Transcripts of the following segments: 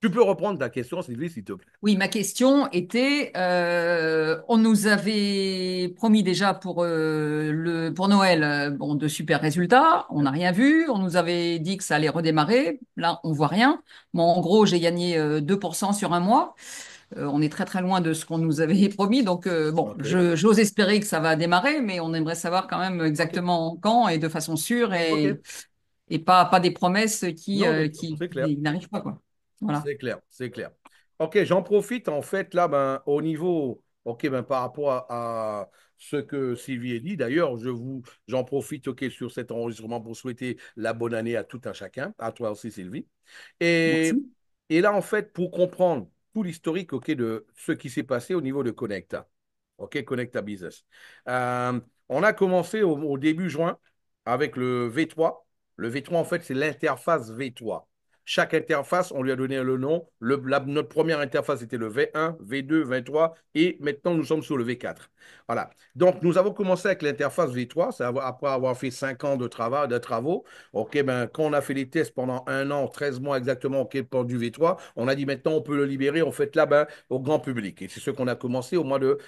Tu peux reprendre ta question, Sylvie, s'il te plaît. Oui, ma question était, on nous avait promis déjà pour Noël, bon, de super résultats. On n'a rien vu. On nous avait dit que ça allait redémarrer. Là, on voit rien. Bon, en gros, j'ai gagné 2% sur un mois. On est très très loin de ce qu'on nous avait promis. Donc, bon, OK. j'ose espérer que ça va démarrer, mais on aimerait savoir quand même OK. exactement quand et de façon sûre OK. et pas des promesses Non, d'accord, c'est clair. qui n'arrivent pas, quoi. Voilà. C'est clair, c'est clair. OK, j'en profite en fait là, ben, au niveau, OK, ben, par rapport à ce que Sylvie a dit. D'ailleurs, j'en profite, OK, sur cet enregistrement pour souhaiter la bonne année à tout un chacun, à toi aussi, Sylvie. Et, Merci. et là, en fait, pour comprendre tout l'historique, OK, de ce qui s'est passé au niveau de Connecta, OK, Connecta Business. Euh, on a commencé au début juin avec le V3. Le V3, en fait, c'est l'interface V3. Chaque interface, on lui a donné le nom. Notre première interface était le V1, V2, V3 et maintenant nous sommes sur le V4. Voilà. Donc nous avons commencé avec l'interface V3, après avoir fait 5 ans de travaux. OK, ben, quand on a fait les tests pendant 1 an, 13 mois exactement, OK, pour du V3, on a dit maintenant on peut le libérer, on fait là ben, au grand public. Et c'est ce qu'on a commencé au mois de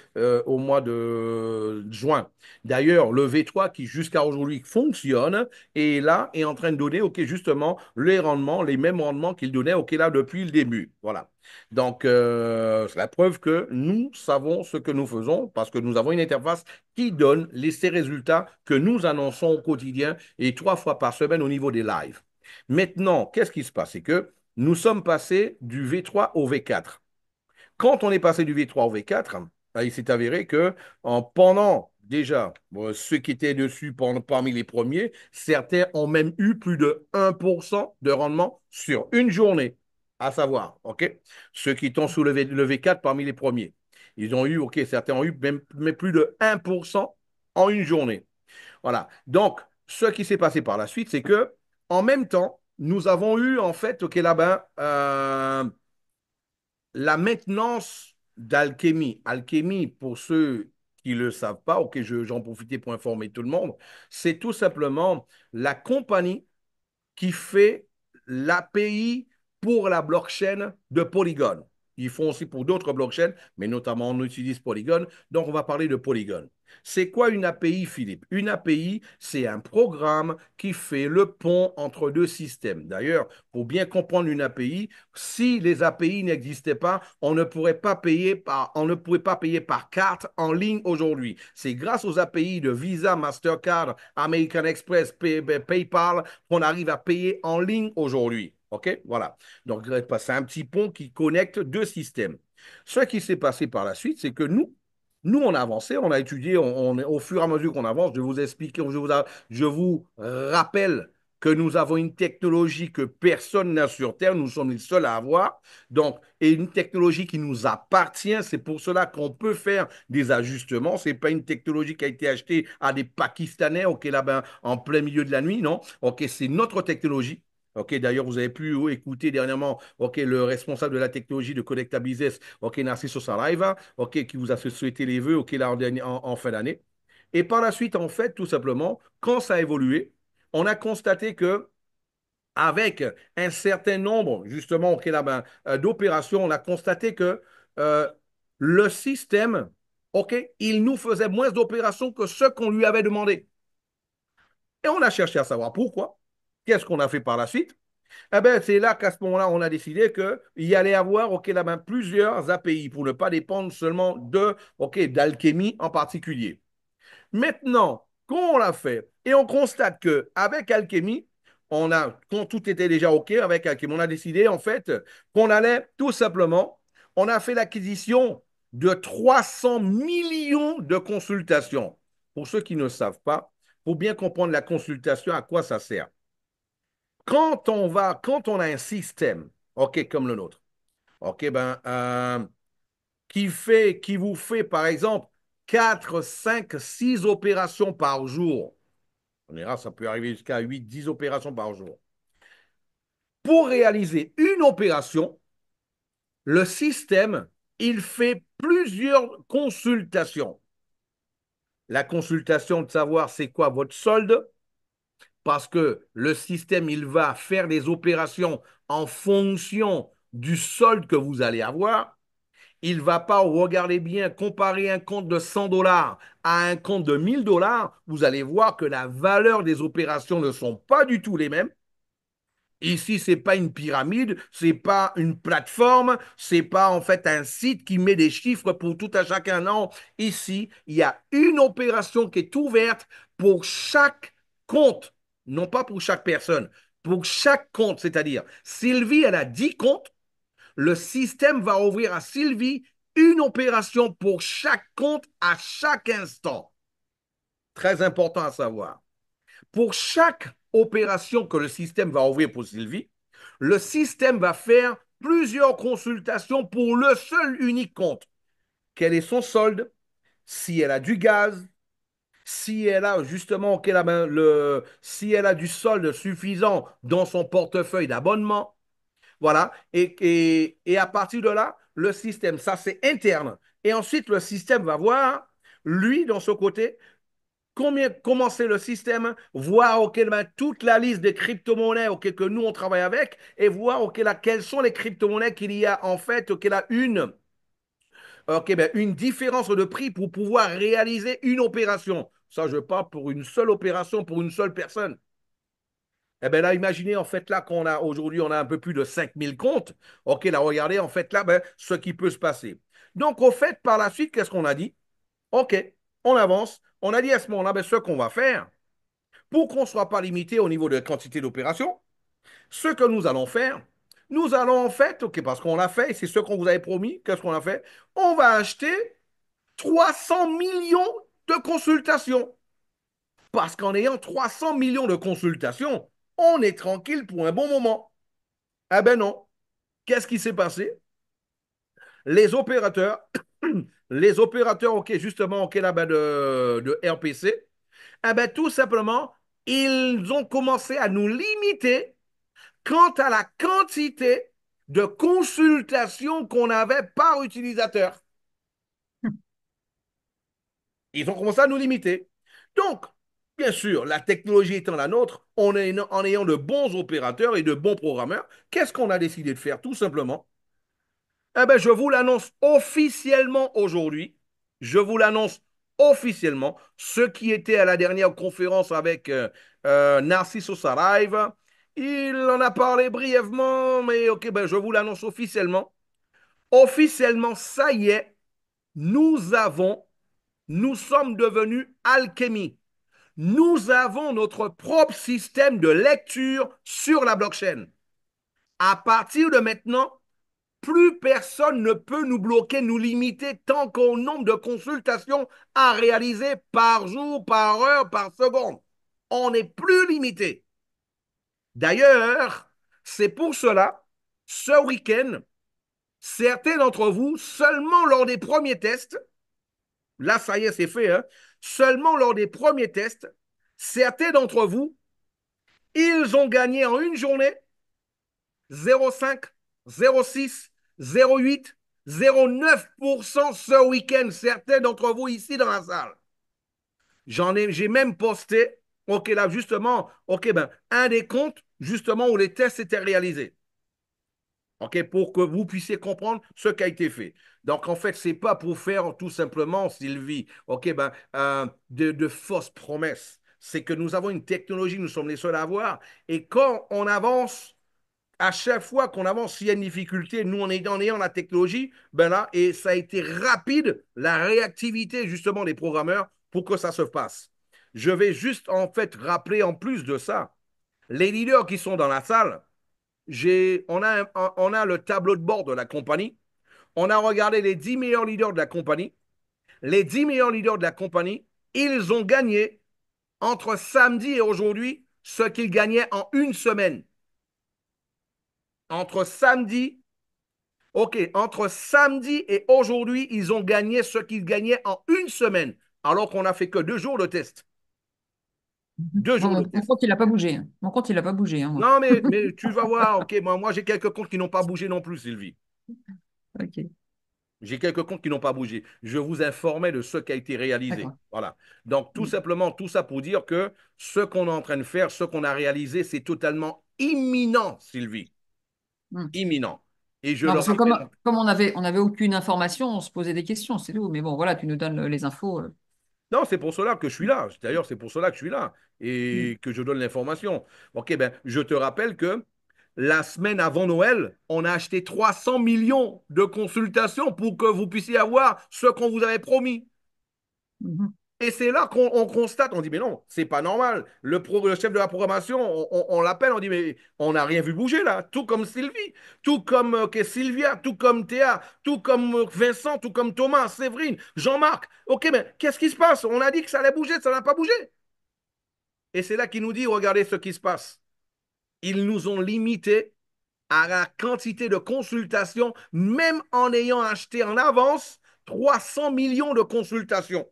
juin. D'ailleurs, le V3 qui jusqu'à aujourd'hui fonctionne et là est en train de donner, OK, justement, les rendements, les mêmes rendements qu'il donnait, OK, là, depuis le début. Voilà. Donc, c'est la preuve que nous savons ce que nous faisons parce que nous avons une interface qui donne ces résultats que nous annonçons au quotidien et 3 fois par semaine au niveau des lives. Maintenant, qu'est-ce qui se passe? C'est que nous sommes passés du V3 au V4. Quand on est passé du V3 au V4, il s'est avéré que pendant déjà ceux qui étaient dessus parmi les premiers, certains ont même eu plus de 1% de rendement sur une journée, à savoir, OK, ceux qui ont soulevé le V4 parmi les premiers. Ils ont eu, OK, certains ont eu même plus de 1% en une journée. Voilà. Donc, ce qui s'est passé par la suite, c'est que en même temps, nous avons eu en fait, OK, là-bas, la maintenance d'alchimie. Alchimie, pour ceux qui ne le savent pas, ok, j'en profitais pour informer tout le monde, c'est tout simplement la compagnie qui fait l'API pour la blockchain de Polygon. Ils font aussi pour d'autres blockchains, mais notamment on utilise Polygon. Donc, on va parler de Polygon. C'est quoi une API, Philippe? Une API, c'est un programme qui fait le pont entre deux systèmes. D'ailleurs, pour bien comprendre une API, si les API n'existaient pas, on ne pourrait pas payer par carte en ligne aujourd'hui. C'est grâce aux API de Visa, Mastercard, American Express, PayPal qu'on arrive à payer en ligne aujourd'hui. OK? Voilà. Donc, c'est un petit pont qui connecte deux systèmes. Ce qui s'est passé par la suite, c'est que nous, on a avancé, on a étudié, au fur et à mesure qu'on avance, je vous explique, je vous rappelle que nous avons une technologie que personne n'a sur Terre, nous sommes les seuls à avoir, donc, et une technologie qui nous appartient, c'est pour cela qu'on peut faire des ajustements, ce n'est pas une technologie qui a été achetée à des Pakistanais, ok, là-bas, en plein milieu de la nuit, non, ok, c'est notre technologie. OK, d'ailleurs, vous avez pu écouter dernièrement, OK, le responsable de la technologie de Connecta Business, OK, Narciso Saraiva, OK, qui vous a souhaité les vœux, OK, là, en fin d'année. Et par la suite, en fait, tout simplement, quand ça a évolué, on a constaté que avec un certain nombre, justement, OK, là, ben, d'opérations, on a constaté que euh, le système, OK, il nous faisait moins d'opérations que ce qu'on lui avait demandé. Et on a cherché à savoir pourquoi. Qu'est-ce qu'on a fait par la suite? Eh ben, c'est là qu'à ce moment-là, on a décidé qu'il y allait avoir, OK, là-bas, plusieurs API pour ne pas dépendre seulement OK, d'Alchemy en particulier. Maintenant, quand on l'a fait et on constate qu'avec Alchemy, quand tout était déjà OK avec Alchemy, on a décidé en fait qu'on allait tout simplement, on a fait l'acquisition de 300 millions de consultations. Pour ceux qui ne savent pas, pour bien comprendre la consultation, à quoi ça sert. Quand on a un système, OK, comme le nôtre, OK, ben, qui vous fait, par exemple, 4, 5, 6 opérations par jour. On ira, ça peut arriver jusqu'à 8, 10 opérations par jour. Pour réaliser une opération, le système, il fait plusieurs consultations. La consultation de savoir c'est quoi votre solde, parce que le système, il va faire des opérations en fonction, du solde que vous allez avoir. Il ne va pas, regardez bien, comparer un compte de 100 dollars à un compte de 1000 dollars. Vous allez voir que la valeur des opérations ne sont pas du tout les mêmes. Ici, c'est pas une pyramide, c'est pas une plateforme, c'est pas en fait un site qui met des chiffres pour tout à chacun. Non, ici, il y a une opération qui est ouverte pour chaque compte, non pas pour chaque personne, pour chaque compte. C'est-à-dire, Sylvie, elle a 10 comptes, le système va ouvrir à Sylvie une opération pour chaque compte à chaque instant. Très important à savoir. Pour chaque opération que le système va ouvrir pour Sylvie, le système va faire plusieurs consultations pour le seul unique compte. Quel est son solde? Si elle a du gaz, si elle a justement si elle a du solde suffisant dans son portefeuille d'abonnement, voilà. Et à partir de là, le système, ça c'est interne. Et ensuite, le système va voir, lui, dans ce côté, comment c'est le système, voir ben, toute la liste des crypto-monnaies que nous, on travaille avec, et voir quelles sont les crypto-monnaies qu'il y a en fait, ben, une différence de prix pour pouvoir réaliser une opération. Ça, je parle pour une seule opération, pour une seule personne. Eh bien là, imaginez en fait là qu'on a aujourd'hui, on a un peu plus de 5000 comptes. OK, là, regardez en fait là, ben, ce qui peut se passer. Donc, au fait, par la suite, qu'est-ce qu'on a dit? OK, on avance. On a dit à ce moment-là, ben, ce qu'on va faire, pour qu'on ne soit pas limité au niveau de la quantité d'opérations, ce que nous allons faire, nous allons en fait, OK, parce qu'on l'a fait, et c'est ce qu'on vous avait promis, qu'est-ce qu'on a fait? On va acheter 300 millions de consultations. Parce qu'en ayant 300 millions de consultations, on est tranquille pour un bon moment. Ah ben non. Qu'est-ce qui s'est passé? Les opérateurs, les opérateurs, OK, justement, OK, là-bas de RPC, ah ben tout simplement, ils ont commencé à nous limiter quant à la quantité de consultations qu'on avait par utilisateur. Ils ont commencé à nous limiter. Donc, bien sûr, la technologie étant la nôtre, en ayant de bons opérateurs et de bons programmeurs, qu'est-ce qu'on a décidé de faire? Tout simplement, eh ben, je vous l'annonce officiellement aujourd'hui. Je vous l'annonce officiellement. Ceux qui étaient à la dernière conférence avec Narciso Saraiva, il en a parlé brièvement, mais ok, ben, je vous l'annonce officiellement. Officiellement, ça y est, nous sommes devenus Alchemy. Nous avons notre propre système de lecture sur la blockchain. À partir de maintenant, plus personne ne peut nous bloquer, nous limiter tant qu'au nombre de consultations à réaliser par jour, par heure, par seconde. On n'est plus limité. D'ailleurs, c'est pour cela, ce week-end, certains d'entre vous, seulement lors des premiers tests, là ça y est, c'est fait, hein, seulement lors des premiers tests, certains d'entre vous, ils ont gagné en une journée 0,5, 0,6, 0,8, 0,9% ce week-end. Certains d'entre vous ici dans la salle. J'ai même posté, OK, là, justement, OK, ben, un des comptes, justement, où les tests étaient réalisés. OK, pour que vous puissiez comprendre ce qui a été fait. Donc, en fait, ce n'est pas pour faire tout simplement, Sylvie, OK, ben, de fausses promesses. C'est que nous avons une technologie, nous sommes les seuls à avoir. Et quand on avance, à chaque fois qu'on avance, s'il y a une difficulté, nous, en ayant la technologie, ben là, et ça a été rapide, la réactivité justement des programmeurs pour que ça se passe. Je vais juste en fait rappeler en plus de ça, les leaders qui sont dans la salle, on a le tableau de bord de la compagnie, on a regardé les 10 meilleurs leaders de la compagnie, les 10 meilleurs leaders de la compagnie, ils ont gagné entre samedi et aujourd'hui ce qu'ils gagnaient en une semaine. Entre samedi OK, entre samedi et aujourd'hui, ils ont gagné ce qu'ils gagnaient en une semaine, alors qu'on n'a fait que 2 jours de test. Deux Bon, jours de mon test. compte, il n'a pas bougé, hein. Mon compte, il n'a pas bougé, hein, moi. Non, mais tu vas voir, OK, moi j'ai quelques comptes qui n'ont pas bougé non plus, Sylvie. Ok, J'ai quelques comptes qui n'ont pas bougé. Je vous informais de ce qui a été réalisé. d'accord. Voilà. Donc, tout simplement, tout ça pour dire que ce qu'on est en train de faire, ce qu'on a réalisé, c'est totalement imminent, Sylvie. Mm. Imminent. Et je Non, le parce que rappelle. comme on avait aucune information, on se posait des questions, c'est tout. Mais bon, voilà, tu nous donnes les infos. Non, c'est pour cela que je suis là. D'ailleurs, c'est pour cela que je suis là Mm. et que je donne l'information. OK, ben, je te rappelle que la semaine avant Noël, on a acheté 300 millions de consultations pour que vous puissiez avoir ce qu'on vous avait promis. Mhm. Et c'est là qu'on constate, on dit, mais non, c'est pas normal. Le chef de la programmation, on l'appelle, on dit, mais on n'a rien vu bouger là. Tout comme Sylvie, tout comme Sylvia, tout comme Théa, tout comme Vincent, tout comme Thomas, Séverine, Jean-Marc. OK, mais qu'est-ce qui se passe? On a dit que ça allait bouger, ça n'a pas bougé. Et c'est là qu'il nous dit, regardez ce qui se passe. Ils nous ont limités à la quantité de consultations, même en ayant acheté en avance 300 millions de consultations.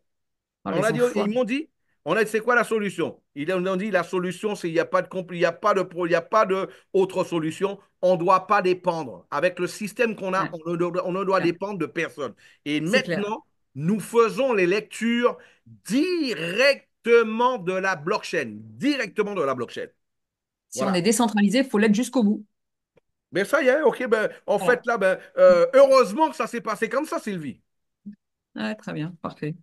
Oh, On les a dit, ils enfoirés. m'ont dit, on a dit, c'est quoi la solution? Ils ont dit, la solution, c'est il n'y a pas de il y a pas de il y a pas de autre solution. On ne doit pas dépendre. Avec le système qu'on a, Ouais, on ne doit ouais, dépendre de personne. Et c'est clair. maintenant, nous faisons les lectures directement de la blockchain. Directement de la blockchain. Si on est Voilà. décentralisé, il faut l'être jusqu'au bout. Mais ça y est, OK, ben, en Voilà. fait, là, ben, heureusement que ça s'est passé comme ça, Sylvie. Ouais, très bien, parfait.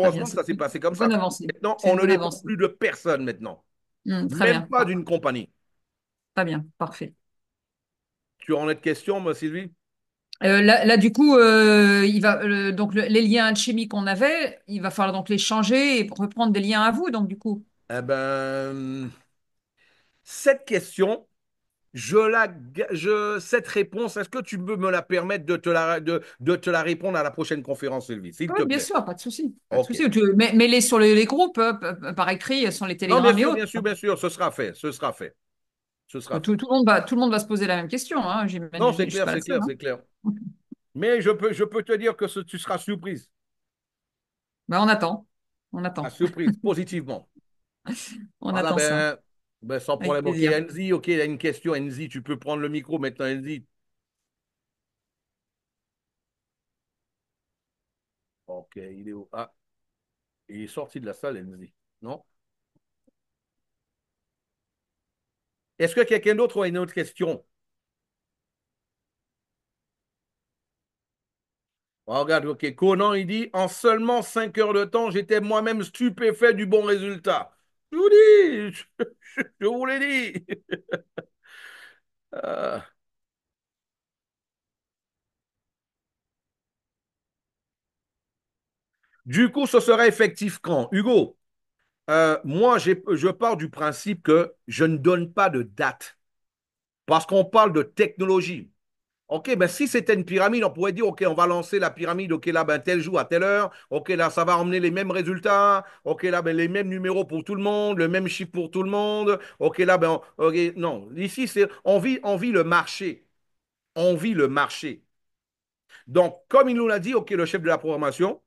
Très bien, Heureusement que c'est ça s'est passé comme une bonne ça. avancée. Maintenant, C'est on une ne bonne dépend avancée. plus de personne maintenant. Très Même bien, pas d'une compagnie. très bien, parfait. Tu as en autre question, moi, Sylvie? Là, du coup, donc les liens alchimiques qu'on avait, il va falloir donc les changer et reprendre des liens à vous. Donc du coup, Eh ben, cette question, cette réponse, est-ce que tu peux me la permettre de te la répondre à la prochaine conférence, Sylvie, s'il oui, te bien plaît? sûr, pas de souci, pas de OK. souci. Mets-les sur les groupes par écrit, sur les Non, télégrammes et autres. bien sûr, ce sera fait, ce sera fait, ce sera fait. Tout le monde va se poser la même question, hein, Non, j'imagine. c'est Je suis clair, pas la c'est seule, clair, hein. c'est clair. Mais je peux te dire que tu seras surprise. Ben, on attend, on À attend, surprise, positivement. on Voilà, attend ça, ben, sans avec problème. OK, plaisir. Enzi, OK, il y a une question. Enzi, tu peux prendre le micro maintenant, Enzi. OK, il est où? Ah, il est sorti de la salle, Enzi. Non? Est-ce que quelqu'un d'autre a une autre question? Ah, regarde, OK. Conan, il dit, en seulement 5 heures de temps, j'étais moi-même stupéfait du bon résultat. Je vous dis, je vous l'ai dit. Euh, du coup, ce sera effectif quand? Hugo, moi, je pars du principe que je ne donne pas de date parce qu'on parle de technologie. OK, ben si c'était une pyramide, on pourrait dire, OK, on va lancer la pyramide, OK, là, ben tel jour à telle heure, OK, là, ça va emmener les mêmes résultats, OK, là, ben les mêmes numéros pour tout le monde, le même chiffre pour tout le monde, OK, là, ben, OK, non, ici, on vit le marché, on vit le marché. Donc, comme il nous l'a dit, OK, le chef de la programmation,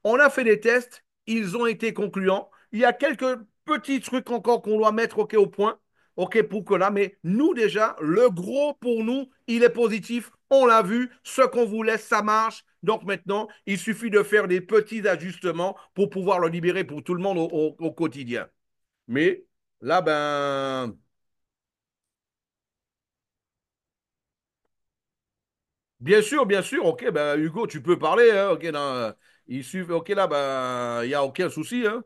on a fait des tests, ils ont été concluants. Il y a quelques petits trucs encore qu'on doit mettre OK, au point, OK, pour que là, mais nous déjà, le gros pour nous, il est positif. On l'a vu, ce qu'on vous laisse, ça marche. Donc maintenant, il suffit de faire des petits ajustements pour pouvoir le libérer pour tout le monde au quotidien. Mais là, ben, bien sûr, OK, ben, Hugo, tu peux parler, hein, OK, il suffit, OK, là, ben, il n'y a aucun souci, hein.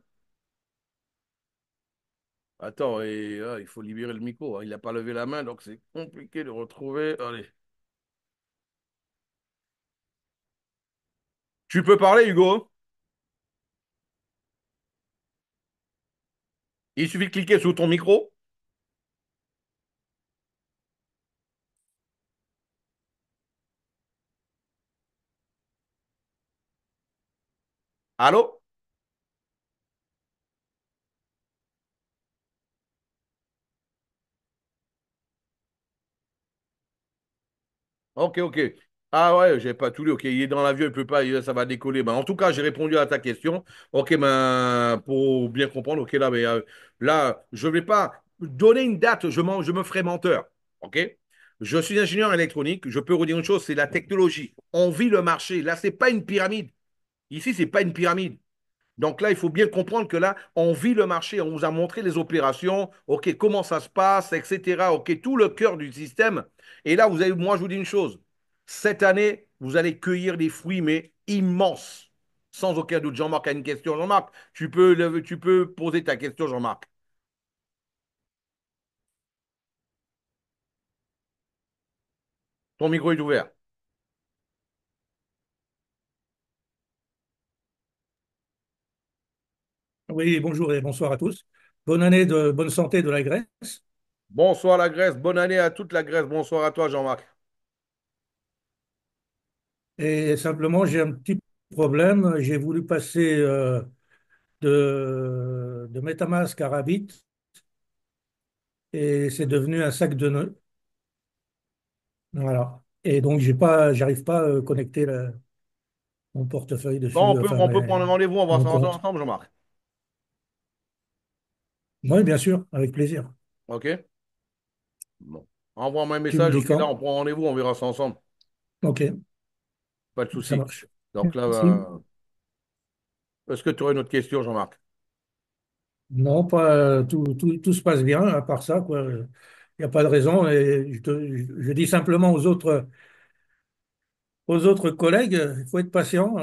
Attends, il faut libérer le micro, hein. Il n'a pas levé la main, donc c'est compliqué de retrouver. Allez. Tu peux parler, Hugo? Il suffit de cliquer sur ton micro. Allô? OK, OK. Ah ouais, j'ai pas tout lu. OK, il est dans l'avion, il peut pas, ça va décoller. Ben, en tout cas, j'ai répondu à ta question. OK, ben, pour bien comprendre, OK, là, mais, là, je vais pas donner une date, je me ferai menteur. OK? Je suis ingénieur électronique. Je peux vous dire une chose, c'est la technologie. On vit le marché. Là, c'est pas une pyramide. Ici, c'est pas une pyramide. Donc là, il faut bien comprendre que là, on vit le marché, on vous a montré les opérations, OK, comment ça se passe, etc. OK, tout le cœur du système. Et là, moi, je vous dis une chose. Cette année, vous allez cueillir des fruits, mais immenses. Sans aucun doute. Jean-Marc a une question. Jean-Marc, tu peux poser ta question, Jean-Marc. Ton micro est ouvert. Oui, bonjour et bonsoir à tous. Bonne santé de la Grèce. Bonsoir la Grèce. Bonne année à toute la Grèce. Bonsoir à toi, Jean-Marc. Et simplement, j'ai un petit problème. J'ai voulu passer de MetaMask à Rabbit et c'est devenu un sac de nœuds. Voilà. Et donc, j'arrive pas à connecter mon portefeuille Bon, dessus, enfin on peut prendre un rendez-vous. On va mon s'en rendre compte. ensemble, Jean-Marc. Oui, bien sûr, avec plaisir. OK? Bon. Envoie-moi un Tu me message. dis OK, là, quand? on prend rendez-vous. On verra ça ensemble. Ok, Pas de ça souci. marche. Donc là, Merci. est-ce que tu aurais une autre question, Jean-Marc? Non, pas tout se passe bien, à part ça, quoi. Il n'y a pas de raison. Et je dis simplement aux autres collègues, il faut être patient.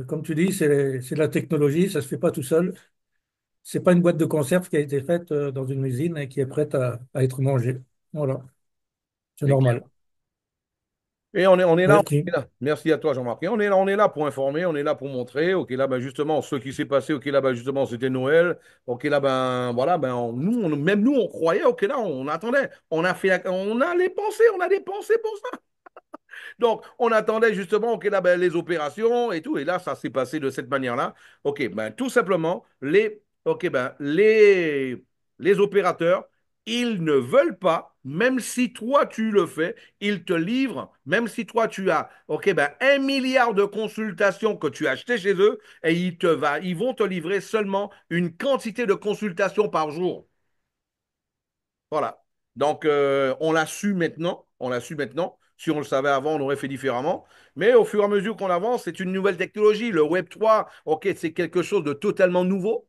Comme tu dis, c'est de la technologie, ça se fait pas tout seul. C'est pas une boîte de conserve qui a été faite dans une usine et qui est prête à être mangée. Voilà, c'est C'est clair. normal. Et on est là, on Merci. est là. Merci à toi, Jean-Marc. Et on est là pour informer, on est là pour montrer. OK, là, ben, justement, ce qui s'est passé, OK, là, ben, justement, c'était Noël. OK, là, ben, voilà, ben, même nous, on croyait, OK, là, on attendait. On a les pensées, on a des pensées pour ça. Donc, on attendait justement, OK, là, ben, les opérations et tout. Et là, ça s'est passé de cette manière-là. OK, ben, tout simplement, OK, ben, les opérateurs, ils ne veulent pas, même si toi, tu le fais, ils te livrent, même si toi, tu as, OK, ben, 1 milliard de consultations que tu as achetées chez eux, et ils vont te livrer seulement une quantité de consultations par jour. Voilà. Donc, on l'a su maintenant. On l'a su maintenant. Si on le savait avant, on aurait fait différemment. Mais au fur et à mesure qu'on avance, c'est une nouvelle technologie. Le Web 3, OK, c'est quelque chose de totalement nouveau.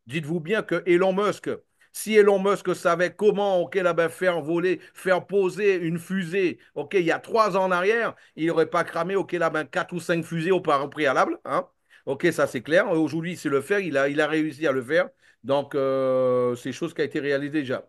Dites-vous bien que Elon Musk, si Elon Musk savait comment, OK, là, ben, faire voler, faire poser une fusée, OK, il y a 3 ans en arrière, il n'aurait pas cramé, OK, là, ben, 4 ou 5 fusées au préalable. Hein. OK, ça c'est clair. Aujourd'hui, il sait le faire. Il a réussi à le faire. Donc, c'est chose qui a été réalisée déjà.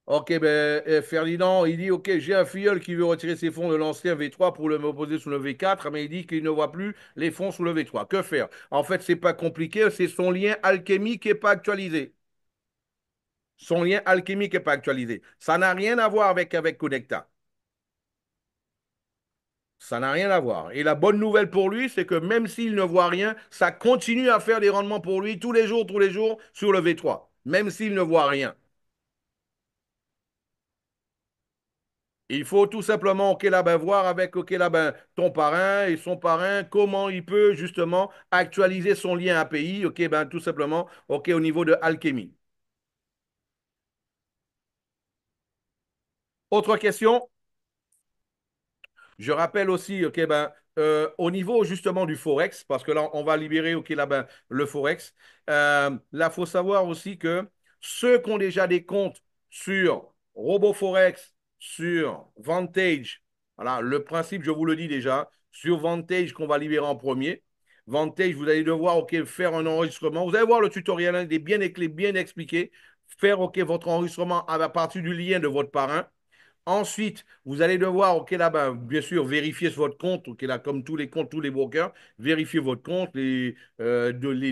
Ok, ben, Ferdinand, il dit, ok, j'ai un filleul qui veut retirer ses fonds de l'ancien V3 pour le poser sous le V4, mais il dit qu'il ne voit plus les fonds sous le V3. Que faire? En fait, c'est pas compliqué, c'est son lien alchimique qui n'est pas actualisé. Son lien alchimique n'est pas actualisé. Ça n'a rien à voir avec Connecta. Ça n'a rien à voir. Et la bonne nouvelle pour lui, c'est que même s'il ne voit rien, ça continue à faire des rendements pour lui tous les jours sur le V3, même s'il ne voit rien. Il faut tout simplement, OK, là, ben, voir avec, OK, là, ben, ton parrain et son parrain, comment il peut justement actualiser son lien API, OK, ben, tout simplement, OK, au niveau de Alchemy. Autre question? Je rappelle aussi, ok, ben, au niveau justement du Forex, parce que là, on va libérer, ok, là, ben, le Forex. Là, il faut savoir aussi que ceux qui ont déjà des comptes sur RoboForex, sur Vantage, voilà, le principe, je vous le dis déjà, sur Vantage qu'on va libérer en premier. Vantage, vous allez devoir, ok, faire un enregistrement. Vous allez voir le tutoriel, hein, il est bien expliqué. Faire, ok, votre enregistrement à partir du lien de votre parrain. Ensuite, vous allez devoir, OK, là, ben, bien sûr, vérifier sur votre compte, OK, là, comme tous les comptes, tous les brokers, vérifier votre compte, les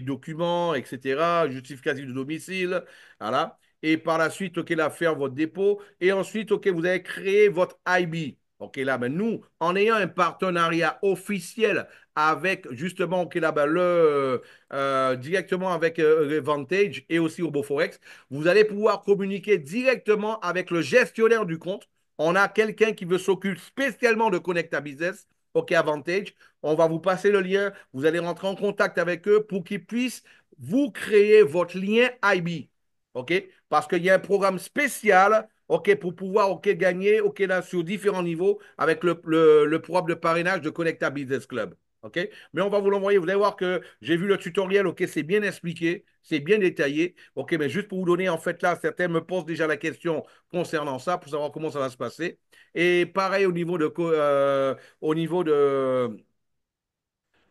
documents, etc., justificatif de domicile, voilà. Et par la suite, OK, là, faire votre dépôt. Et ensuite, OK, vous allez créer votre IB. OK, là, ben, nous, en ayant un partenariat officiel avec, justement, OK, là, ben, directement avec Vantage et aussi RoboForex, vous allez pouvoir communiquer directement avec le gestionnaire du compte. On a quelqu'un qui veut s'occuper spécialement de Connecta Business, OK Advantage. On va vous passer le lien. Vous allez rentrer en contact avec eux pour qu'ils puissent vous créer votre lien IB. OK? Parce qu'il y a un programme spécial, OK, pour pouvoir, OK, gagner, OK, là, sur différents niveaux avec le programme de parrainage de Connecta Business Club. OK? Mais on va vous l'envoyer. Vous allez voir que j'ai vu le tutoriel. OK, c'est bien expliqué, c'est bien détaillé. OK, mais juste pour vous donner, en fait, là, certains me posent déjà la question concernant ça pour savoir comment ça va se passer. Et pareil au niveau de,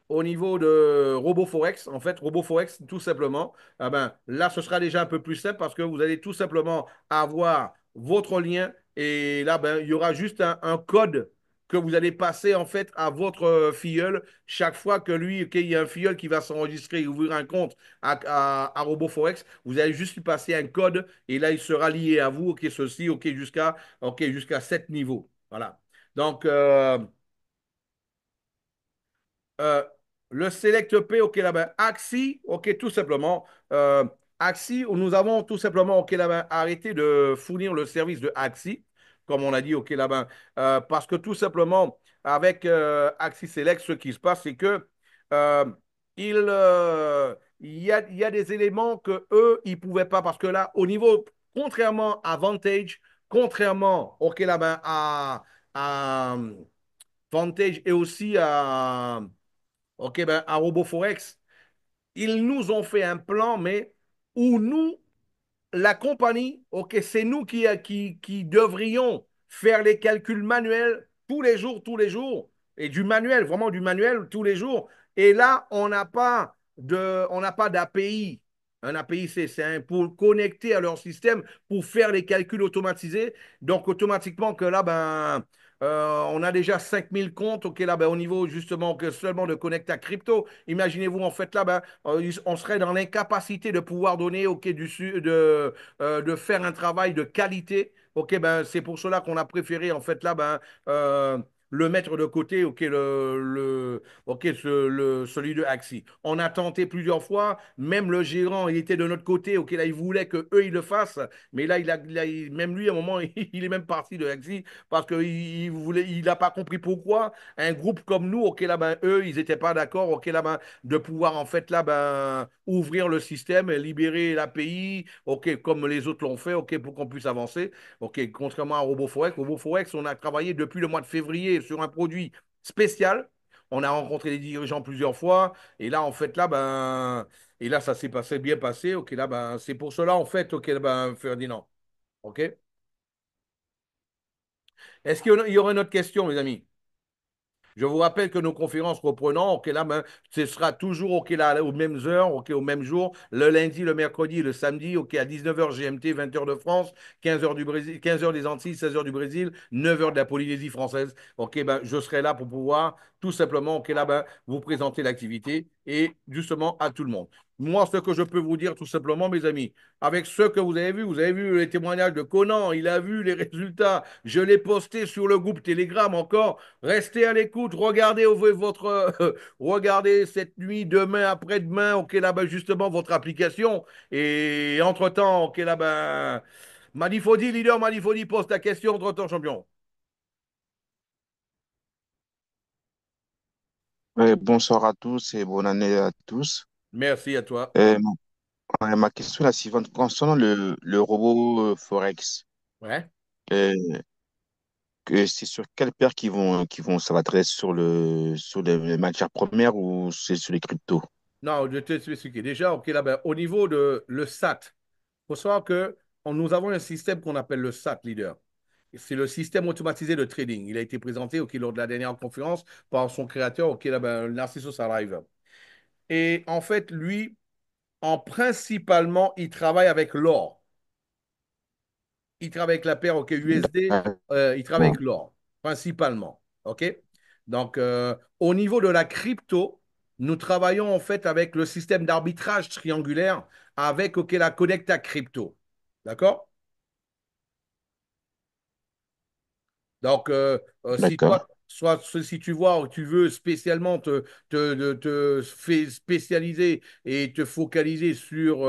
au niveau de RoboForex, en fait, RoboForex, tout simplement, ah ben, là, ce sera déjà un peu plus simple parce que vous allez tout simplement avoir votre lien et là, ben, il y aura juste un code que vous allez passer en fait à votre filleul chaque fois que lui, qu'il y a un filleul qui va s'enregistrer et ouvrir un compte à RoboForex, vous allez juste lui passer un code et là, il sera lié à vous, ok, ceci, ok, jusqu'à 7 niveaux. Voilà. Donc, euh, le Select P, OK, là-bas. Axi, OK, tout simplement. Axi, nous avons tout simplement, OK, là-bas, arrêté de fournir le service de Axi, comme on a dit, OK, là-bas. Parce que tout simplement, avec Axi Select, ce qui se passe, c'est que euh, il y a des éléments que eux, ils ne pouvaient pas. Parce que là, au niveau, contrairement à Vantage, contrairement, OK, là-bas, à Vantage et aussi OK, ben, à RoboForex, ils nous ont fait un plan, mais où nous, la compagnie, OK, c'est nous qui devrions faire les calculs manuels tous les jours, et du manuel, vraiment du manuel tous les jours. Et là, on n'a pas d'API. Un API, pour connecter à leur système, pour faire les calculs automatisés. Donc, automatiquement, que là, ben, on a déjà 5000 comptes, OK, là, ben, au niveau justement que seulement de connecter à crypto. Imaginez-vous, en fait, là, ben, on serait dans l'incapacité de pouvoir donner, OK, de faire un travail de qualité. OK, ben, c'est pour cela qu'on a préféré, en fait, là, ben, euh, le mettre de côté, OK, OK, celui de Axi. On a tenté plusieurs fois, même le gérant, il était de notre côté, OK, là, il voulait que eux ils le fassent, mais là, même lui, à un moment, il est même parti de Axi parce il n'a pas compris pourquoi un groupe comme nous, OK, là, ben, eux, ils n'étaient pas d'accord, OK, là, ben, de pouvoir, en fait, là, ben, ouvrir le système, libérer l'API, OK, comme les autres l'ont fait, OK, pour qu'on puisse avancer. OK, contrairement à RoboForex, RoboForex, on a travaillé depuis le mois de février sur un produit spécial. On a rencontré les dirigeants plusieurs fois. Et là, en fait, là, ben, et là, ça s'est passé, bien passé. OK, là, ben, c'est pour cela, en fait, OK, là, ben, Ferdinand. OK? Est-ce qu'il y aurait une autre question, mes amis? Je vous rappelle que nos conférences reprenant, OK, là, ben, ce sera toujours OK, là, aux mêmes heures, OK, au même jour, le lundi, le mercredi et le samedi, OK, à 19h GMT, 20h de France, 15h du Brésil, 15h des Antilles, 16h du Brésil, 9h de la Polynésie française. OK, ben, je serai là pour pouvoir tout simplement, OK, là, ben, vous présenter l'activité et justement à tout le monde. Moi, ce que je peux vous dire tout simplement, mes amis, avec ce que vous avez vu les témoignages de Conan, il a vu les résultats, je l'ai posté sur le groupe Telegram encore. Restez à l'écoute, regardez regardez cette nuit, demain, après-demain, ok là-bas justement votre application. Et entre-temps, ok là-bas, Malifodi, leader Malifodi pose ta question entre-temps, champion. Bonsoir à tous et bonne année à tous. Merci à toi. Euh, ma question est la suivante. Concernant le robot Forex, Ouais. euh, c'est sur quelle paire ça va être sur les matières premières ou c'est sur les cryptos? Non, je te expliquer. Déjà, ok là-bas, au niveau de le SAT, il faut savoir que nous avons un système qu'on appelle le SAT leader. C'est le système automatisé de trading. Il a été présenté lors de la dernière conférence par son créateur, là-bas, Narcissus Arrive. Et en fait, lui, principalement, il travaille avec l'or. Il travaille avec la paire OK, USD, il travaille avec D'accord, l'or, principalement. OK? Donc, au niveau de la crypto, nous travaillons en fait avec le système d'arbitrage triangulaire avec OK, la Connecta Crypto. D'accord? Donc, si d'accord, toi, soit si tu vois, tu veux spécialement spécialiser et te focaliser sur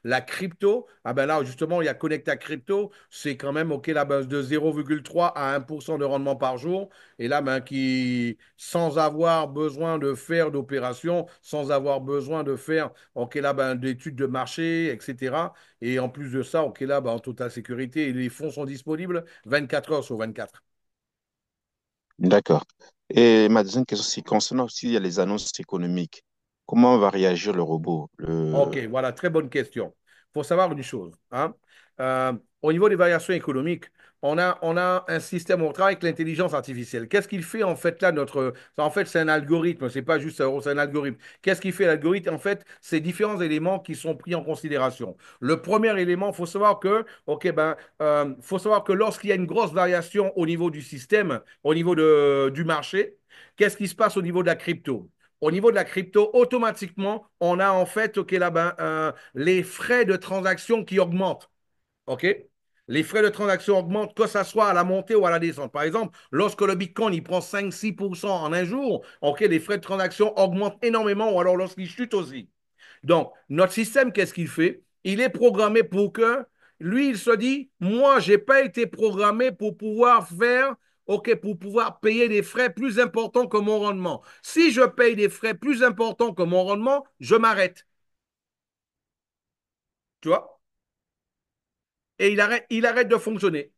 la crypto, ah ben là, justement, il y a Connecta Crypto, c'est quand même OK, la base de 0,3 à 1% de rendement par jour. Et là, ben, sans avoir besoin de faire d'opérations, sans avoir besoin de faire OK, là, ben, d'études de marché, etc. Et en plus de ça, OK, là, ben, en totale sécurité, les fonds sont disponibles 24 heures sur 24. D'accord. Et ma deuxième question, c'est concernant aussi il y a les annonces économiques. Comment va réagir le robot? Ok, voilà, très bonne question. Il faut savoir une chose, hein. Euh, Au niveau des variations économiques, on a un système, on travaille avec l'intelligence artificielle. Qu'est-ce qu'il fait en fait là, en fait, c'est un algorithme, c'est pas juste c'est un algorithme. Qu'est-ce qu'il fait l'algorithme? En fait, c'est différents éléments qui sont pris en considération. Le premier élément, il faut savoir que, ok, faut savoir que lorsqu'il y a une grosse variation au niveau du système, au niveau du marché, qu'est-ce qui se passe au niveau de la crypto? Au niveau de la crypto, automatiquement, on a en fait ok, là-bas, les frais de transaction qui augmentent. OK? Les frais de transaction augmentent, que ce soit à la montée ou à la descente. Par exemple, lorsque le Bitcoin il prend 5-6% en un jour, OK, les frais de transaction augmentent énormément ou alors lorsqu'il chute aussi. Donc, notre système, qu'est-ce qu'il fait? Il est programmé pour que, lui, il se dit, moi, je n'ai pas été programmé pour pouvoir faire, OK, pour pouvoir payer des frais plus importants que mon rendement. Si je paye des frais plus importants que mon rendement, je m'arrête. Tu vois? Et il arrête de fonctionner.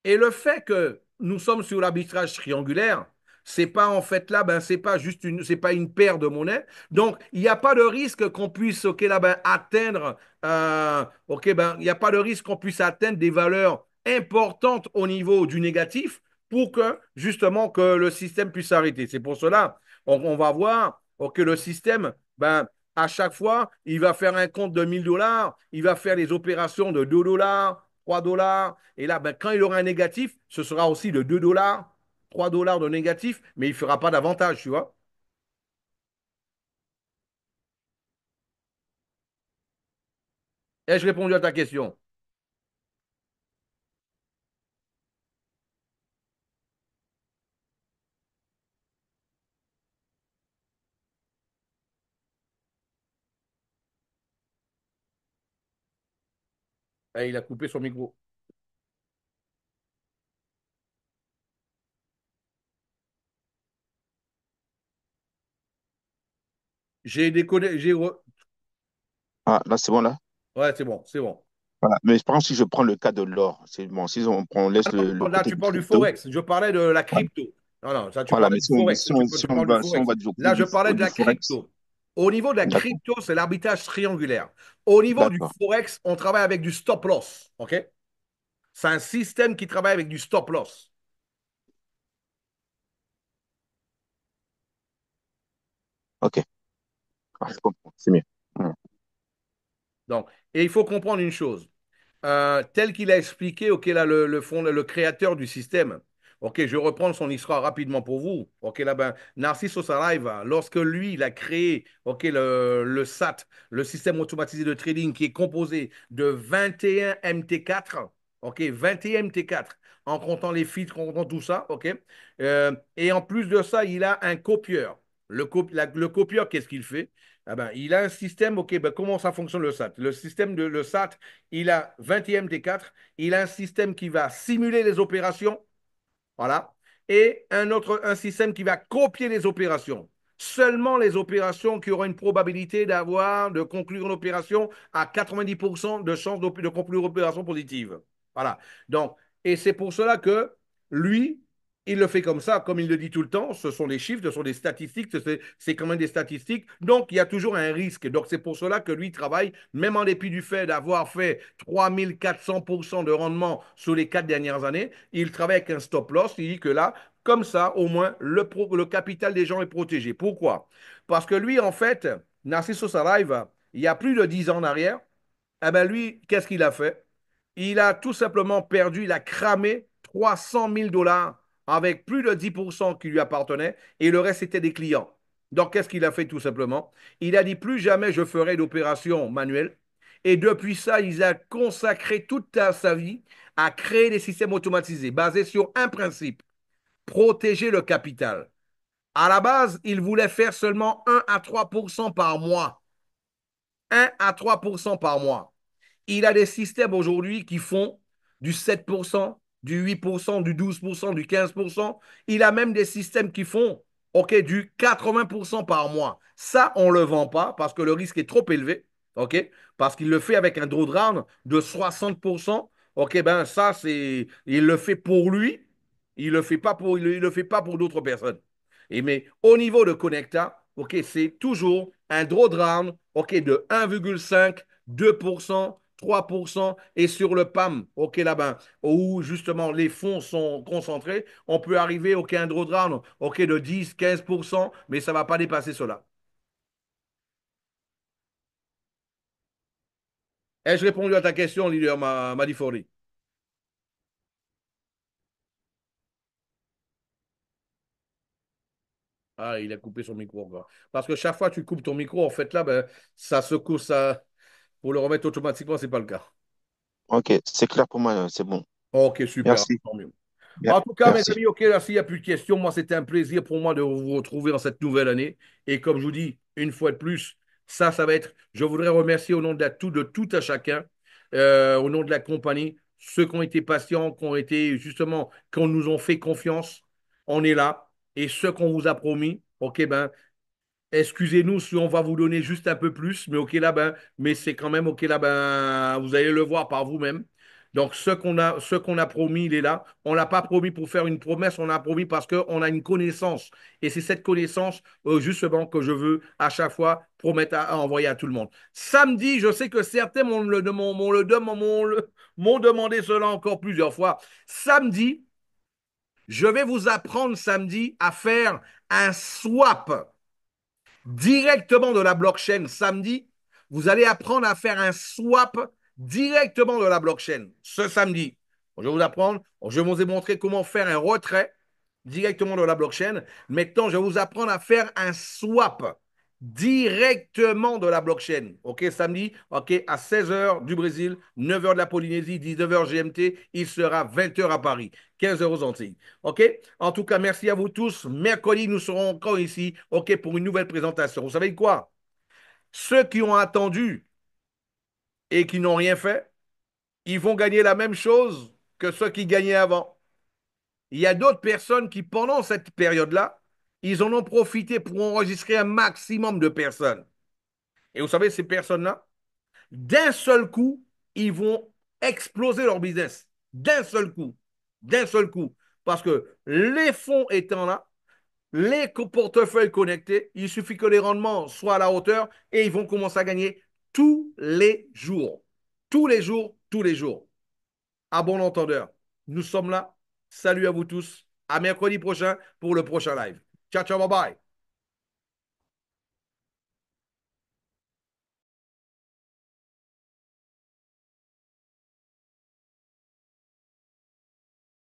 Et le fait que nous sommes sur l'arbitrage triangulaire, c'est pas en fait là, c'est pas juste c'est pas une paire de monnaies. Donc, il n'y a pas de risque qu'on puisse, ok, là, atteindre, ok, il n'y a pas de risque qu'on puisse atteindre des valeurs importantes au niveau du négatif pour que, justement, que le système puisse s'arrêter. C'est pour cela, on va voir, ok, le système, à chaque fois, il va faire un compte de 1000 $, il va faire des opérations de 2 $, 3 $. Et là, quand il aura un négatif, ce sera aussi de 2 $, 3 $ de négatif, mais il ne fera pas d'avantage, tu vois. Ai-je répondu à ta question? Et il a coupé son micro. J'ai déconné. Ah, là, c'est bon, là? Ouais, c'est bon, c'est bon. Voilà. Mais par exemple, si je prends le cas de l'or, c'est bon, si on laisse le Là, côté tu du parles du crypto, Forex. Je parlais de la voilà. crypto. Non, non, ça, tu Voilà, parlais mais du Forex. si Tu parles du on Forex. va du, Là, je parlais de du la forex, crypto. Au niveau de la d'accord, crypto, c'est l'arbitrage triangulaire. Au niveau du d'accord, Forex, on travaille avec du stop loss. OK? C'est un système qui travaille avec du stop loss. ok, ah, je comprends, c'est mieux. Hmm. Donc, et il faut comprendre une chose. Tel qu'il a expliqué, ok, là, le créateur du système. Ok, je reprends son histoire rapidement pour vous. Ok, là, Narciso Saraiva, lorsque lui, il a créé, ok, le SAT, le système automatisé de trading, qui est composé de 21 MT4, ok, 21 MT4, en comptant les filtres, en comptant tout ça, ok. Et en plus de ça, il a un copieur. Le copieur, qu'est-ce qu'il fait? Ah il a un système, ok, comment ça fonctionne le SAT? Le système de le SAT, il a 20e T4, il a un système qui va simuler les opérations, voilà, et un système qui va copier les opérations. Seulement les opérations qui auront une probabilité de conclure une opération à 90% de chances de conclure une opération positive. Voilà. Donc, et c'est pour cela que lui, il le fait comme ça, comme il le dit tout le temps, ce sont des chiffres, ce sont des statistiques, c'est quand même des statistiques. Donc, il y a toujours un risque. Donc, c'est pour cela que lui travaille, même en dépit du fait d'avoir fait 3400% de rendement sur les 4 dernières années, il travaille avec un stop loss. Il dit que là, comme ça, au moins, le capital des gens est protégé. Pourquoi? Parce que lui, en fait, Narciso Saraiva, il y a plus de 10 ans en arrière, eh ben lui, qu'est-ce qu'il a fait? Il a tout simplement perdu, il a cramé 300 000 $ avec plus de 10% qui lui appartenaient et le reste était des clients. Donc, qu'est-ce qu'il a fait tout simplement? Il a dit plus jamais je ferai d'opération manuelle. Et depuis ça, il a consacré toute sa vie à créer des systèmes automatisés basés sur un principe, protéger le capital. À la base, il voulait faire seulement 1 à 3% par mois. 1 à 3% par mois. Il a des systèmes aujourd'hui qui font du 7%, du 8%, du 12%, du 15%. Il a même des systèmes qui font ok, du 80% par mois. Ça, on ne le vend pas parce que le risque est trop élevé. Ok, parce qu'il le fait avec un drawdown de 60%. Ok, ça, il le fait pour lui. Il le fait pas pour d'autres personnes. Mais au niveau de Connecta, OK, c'est toujours un drawdown, OK, de 1,5, 2%, 3%. Et sur le PAM, OK, là-bas, où justement les fonds sont concentrés, on peut arriver, OK, un drawdown, OK, de 10, 15%, mais ça ne va pas dépasser cela. Ai-je répondu à ta question, leader Madifori? Ah, il a coupé son micro encore. Parce que chaque fois que tu coupes ton micro, en fait, là, ben, ça secoue ça. Pour le remettre automatiquement, c'est pas le cas. Ok, c'est clair pour moi, c'est bon. Ok, super. Merci. Tant mieux. En tout cas, mes Merci. amis, ok, là, s'il n'y a plus de questions, moi, c'était un plaisir pour moi de vous retrouver dans cette nouvelle année. Et comme je vous dis, une fois de plus, ça va être, je voudrais remercier au nom de tout à chacun, au nom de la compagnie, ceux qui ont été patients, qui ont été justement, qui nous ont fait confiance. On est là. Et ceux qu'on vous a promis, ok, ben, excusez-nous si on va vous donner juste un peu plus, mais ok là, ben, mais c'est quand même ok là, ben, vous allez le voir par vous-même. Donc, ce qu'on a promis, il est là. On ne l'a pas promis pour faire une promesse, on l'a promis parce qu'on a une connaissance. Et c'est cette connaissance, justement, que je veux à chaque fois promettre à envoyer à tout le monde. Samedi, je sais que certains m'ont demandé cela encore plusieurs fois. Samedi, je vais vous apprendre samedi à faire un swap directement de la blockchain samedi. Vous allez apprendre à faire un swap directement de la blockchain ce samedi. Je vais vous apprendre, je vais vous montrer comment faire un retrait directement de la blockchain. Maintenant, je vais vous apprendre à faire un swap directement de la blockchain. OK, samedi, OK, à 16h du Brésil, 9h de la Polynésie, 19h GMT, il sera 20h à Paris, 15h aux Antilles. OK? En tout cas, merci à vous tous. Mercredi, nous serons encore ici, OK, pour une nouvelle présentation. Vous savez quoi? Ceux qui ont attendu et qui n'ont rien fait, ils vont gagner la même chose que ceux qui gagnaient avant. Il y a d'autres personnes qui, pendant cette période-là, ils en ont profité pour enregistrer un maximum de personnes. Et vous savez, ces personnes-là, d'un seul coup, ils vont exploser leur business. D'un seul coup. D'un seul coup. Parce que les fonds étant là, les portefeuilles connectés, il suffit que les rendements soient à la hauteur et ils vont commencer à gagner tous les jours. Tous les jours, tous les jours. À bon entendeur, nous sommes là. Salut à vous tous. À mercredi prochain pour le prochain live. Ciao, ciao, bye bye.